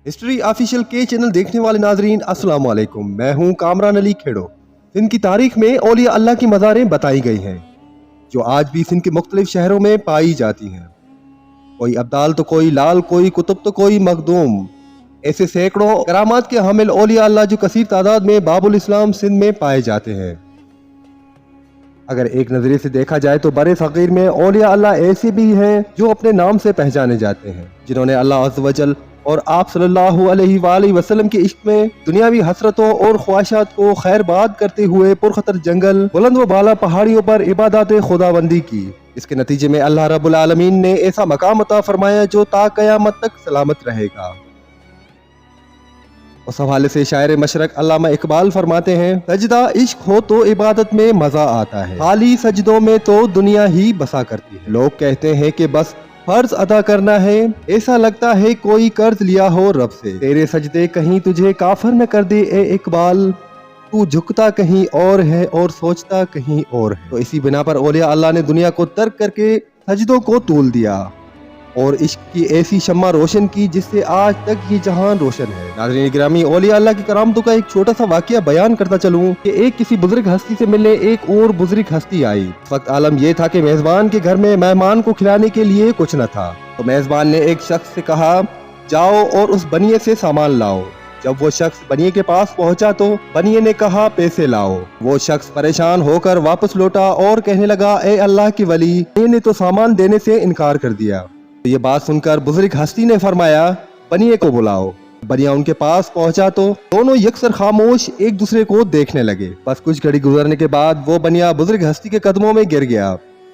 History official के channel देखने वाले नाजरीन अस्सलाम वालेकुम। मैं हूं कामरान अली खेड़ो। सिंध की तारीख में औलिया अल्लाह की मज़ारें बताई गई हैं जो आज भी सिंध के मुख्तलिफ शहरों में पाई जाती हैं। कोई अब्दाल तो कोई लाल, कोई कुतुब तो कोई मखदूम। ऐसे सैकड़ों करामात के हामिल औलिया अल्लाह जो कसीर तादाद में बाबुल इस्लाम सिंध में पाए जाते हैं। अगर एक नजरिए से देखा जाए तो बड़े फ़कीर में औलिया अल्लाह ऐसे भी हैं जो अपने नाम से पहचाने जाते हैं, जिन्होंने अल्लाह अज़्ज़ व जल और आप सल्लल्लाहु अलैहि वसल्लम के इश्क में दुनियावी हसरतों और ख्वाहिशात को खैरबाद करते हुए पुरखतर जंगल, बुलंद व बाला पहाड़ियों पर इबादत खुदाबंदी की। इसके नतीजे में अल्लाह रब्बुल आलमीन ने ऐसा मकाम अता फरमाया जो ता क़यामत तक सलामत रहेगा। उस हवाले से शायर मशरक अल्लामा इकबाल फरमाते हैं, सजदा इश्क हो तो इबादत में मजा आता है, खाली सजदों में तो दुनिया ही बसा करती है। लोग कहते हैं कि बस फर्ज अदा करना है, ऐसा लगता है कोई कर्ज लिया हो रब से। तेरे सजदे कहीं तुझे काफर न कर दे ए इकबाल, तू झुकता कहीं और है और सोचता कहीं और है। तो इसी बिना पर औलिया अल्लाह ने दुनिया को तर्क करके सजदों को तूल दिया और इश्क की ऐसी शम्मा रोशन की जिससे आज तक ये जहान रोशन है। नाज़रीन गिरामी, औलिया अल्लाह की करामतों का एक छोटा सा वाकया बयान करता चलूं कि एक किसी बुजुर्ग हस्ती से मिलने एक और बुजुर्ग हस्ती आई। इस वक्त आलम ये था कि मेजबान के घर में मेहमान को खिलाने के लिए कुछ न था। तो मेजबान ने एक शख्स से कहा, जाओ और उस बनिए से सामान लाओ। जब वो शख्स बनिए के पास पहुंचा तो बनिए ने कहा, पैसे लाओ। वो शख्स परेशान होकर वापस लौटा और कहने लगा, ए अल्लाह की वली, ने तो सामान देने से इनकार कर दिया। ये बात सुनकर बुजुर्ग हस्ती ने फरमाया, बनिए को बुलाओ। बनिया उनके पास पहुंचा तो दोनों यकसर खामोश एक दूसरे को देखने लगे। बस कुछ घड़ी गुजरने के बाद वो बनिया बुजुर्ग हस्ती के कदमों में गिर गया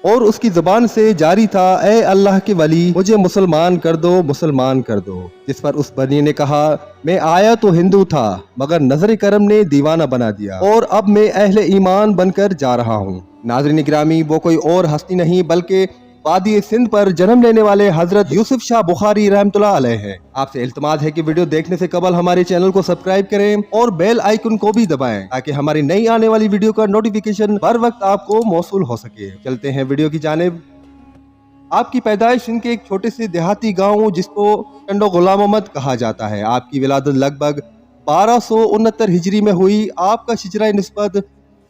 और उसकी जुबान से जारी था, ए अल्लाह के वली, मुझे मुसलमान कर दो, मुसलमान कर दो। जिस पर उस बनिए ने कहा, मैं आया तो हिंदू था मगर नजर करम ने दीवाना बना दिया और अब मैं अहले ईमान बनकर जा रहा हूँ। नाज़रीन गिरामी, वो कोई और हस्ती नहीं बल्कि वादी सिंध पर जन्म लेने वाले हजरत यूसुफ शाह बुखारी रहमतुल्लाह अलैह है। आपसे इल्तिमास है कि वीडियो देखने से कबल हमारे चैनल को सब्सक्राइब करें और बेल आइकन को भी दबाएं ताकि हमारी नई आने वाली वीडियो का नोटिफिकेशन हर वक्त आपको मौसूल हो सके। चलते हैं वीडियो की जानिब। आपकी पैदाइश सिंध के एक छोटे से देहाती गाँव जिसको टंडो गुलाम मोहम्मद कहा जाता है। आपकी विलादत लगभग 1269 हिजरी में हुई। आपका शिजरा निस्बत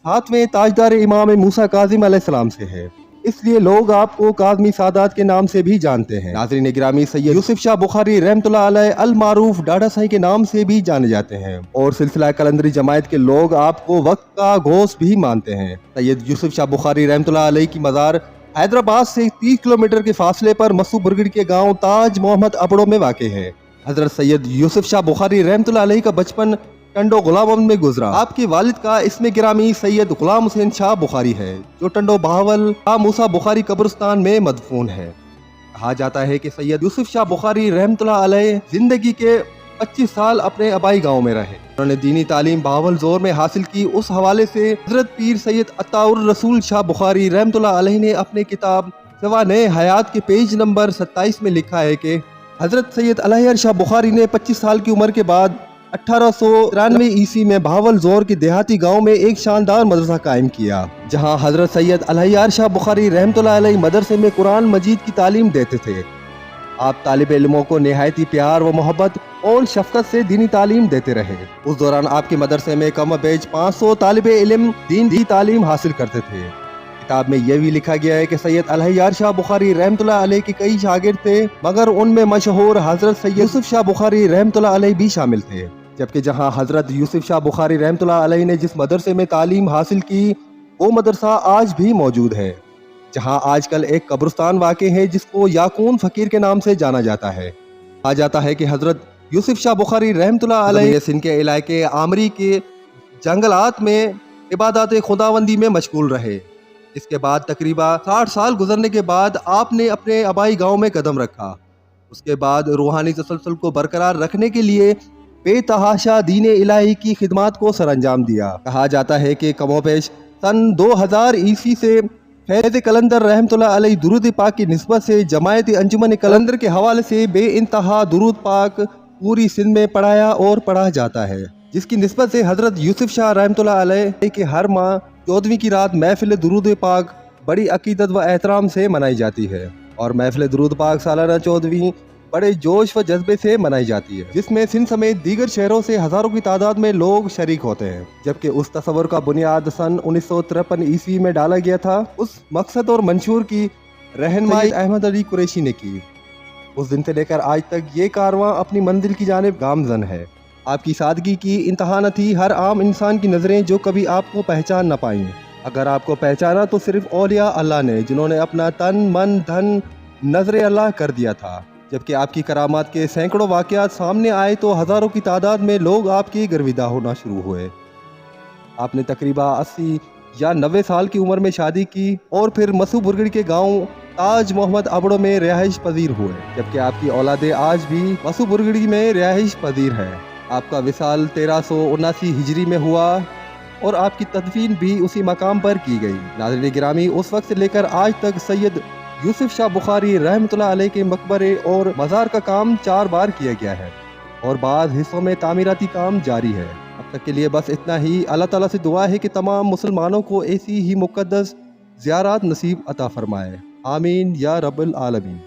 7वें ताजदार इमाम मूसा काजिम अलैहिस्सलाम से है, इसलिए लोग आपको काज़मी सादात के नाम से भी जानते हैं। नाज़रीन गिरामी, सैयद यूसुफ शाह बुखारी रहमतुल्लाह अलैह अल मारूफ डाडा साई के नाम से भी जाने जाते हैं और सिलसिला कलंदरी जमायत के लोग आपको वक्त का गोश्त भी मानते हैं। सैयद यूसुफ शाह बुखारी रहमतुल्लाह अलैह की मज़ार हैदराबाद से 30 किलोमीटर के फासले पर मसू बुरगड़ के गाँव ताज मोहम्मद अबड़ो में वाक़ है। हजरत सैयद यूसुफ शाह बुखारी रहमतुल्लाह अलैह का बचपन टंडो गुलाम में गुजरा। आपके वालिद का इसमें गिरामी सैयद गुलाम हुसैन शाह बुखारी है जो टंडो बहावल शाह मूसा बुखारी कब्रिस्तान में मदफून है। कहा जाता है कि सैयद यूसुफ शाह बुखारी रहमतुल्लाह अलैह जिंदगी के 25 साल अपने आबाई गांव में रहे। उन्होंने दीनी तालीम बहावल जोर में हासिल की। उस हवाले से हजरत पीर सैयद अताउर रसूल शाह बुखारी रहमतुल्लाह अलैह ने अपने किताब सवाने हयात के पेज नंबर 27 में लिखा है कि हजरत सैयद अलहयार शाह बुखारी ने 25 साल की उम्र के बाद 1893 ईस्वी में बहावल जोर के देहाती गांव में एक शानदार मदरसा कायम किया, जहां हजरत सैयद अलहयार शाह बुखारी रहमतुल्लाह अलैह मदरसे में कुरान मजीद की तालीम देते थे। आप तालिब इल्मों को निहायती प्यार व मोहब्बत और शफकत से दीनी तालीम देते रहे। उस दौरान आपके मदरसे में कम बेज 500 तालिब इल्म दीन की तालीम हासिल करते थे। किताब में यह भी लिखा गया है कि सैयद अलहयार शाह बुखारी रहमतुल्लाह अलैह के कई शागिर्द थे मगर उनमें मशहूर हजरत सैयद यूसुफ शाह बुखारी रहमतुल्लाह अलैह भी शामिल थे। जबकि जहां हजरत यूसुफ शाह बुखारी रहमतुल्लाह अलैह ने जिस मदरसे में तालीम हासिल की वो मदरसा आज भी मौजूद है, जहां आजकल एक कब्रिस्तान वाक़ है जिसको याकून फकीर के नाम से जाना जाता है। कहा जाता है कि हजरत यूसुफ शाह बुखारी रहमतुल्लाह अलैह सिंध के इलाके आमरी के जंगलात में इबादत खुदाबंदी में मशगूल रहे। इसके बाद तकरीबन 60 साल गुजरने के बाद आपने अपने आबाई गाँव में कदम रखा। उसके बाद रूहानी तसलसल को बरकरार रखने के लिए बेतहाशा दीन इलाही की खिदमत को सरअंजाम दिया। कहा जाता है कि कमोपेश सन 2000 ईस्वी से फैज़ कलंदर रहमतुल्लाह अलैह दुरूद पाक की निस्बत से जमायत अंजुमन कलंदर के हवाले से बे इंतहा दुरूद पाक पूरी सिंध में पढ़ाया और पढ़ा जाता है, जिसकी निस्बत से हजरत यूसुफ शाह रहमतुल्लाह अलैह के हर माह 14वीं की रात महफिल दुरूद पाक बड़ी अकीदत व एहतराम से मनाई जाती है और महफिल दुरूद पाक सालाना 14वीं बड़े जोश व जज्बे से मनाई जाती है, जिसमें सिंध समेत दीगर शहरों से हजारों की तादाद में लोग शरीक होते हैं। जबकि उस तस्वर का बुनियाद सन 1953 ईस्वी में डाला गया था, उस मकसद और मंशूर की रहनुमाई अहमद अली कुरैशी ने की। उस दिन से लेकर आज तक ये कारवां अपनी मंजिल की जानिब गामजन है। आपकी सादगी की इंतहा न थी हर आम इंसान की नजरें जो कभी आपको पहचान न पाई। अगर आपको पहचाना तो सिर्फ औलिया अल्लाह ने, जिन्होंने अपना तन मन धन नजर अल्लाह कर दिया था। जबकि आपकी करामात के सैकड़ों वाकयात सामने आए तो हजारों की तादाद में लोग आपकी गर्विदा होना शुरू हुए। आपने तकरीबा 80 या 90 साल की उम्र में शादी की और फिर मसू बुरगड़ी के गांव ताज मोहम्मद अबड़ो में रिहाइश पजीर हुए। जबकि आपकी औलादे आज भी मसू बुरगड़ी में रिहाइश पजीर है। आपका विसाल 1379 हिजरी में हुआ और आपकी तदफीन भी उसी मकाम पर की गई। नाज़रीन गिरामी, उस वक्त से लेकर आज तक सैयद यूसुफ शाह बुखारी रहमतुल्लाह अलैह के मकबरे और मज़ार का काम 4 बार किया गया है और बाज़ हिस्सों में तामीराती काम जारी है। अब तक के लिए बस इतना ही। अल्लाह ताला से दुआ है कि तमाम मुसलमानों को ऐसी ही मुक़द्दस ज़ियारत नसीब अता फरमाए। आमीन या रब्बल आलमीन।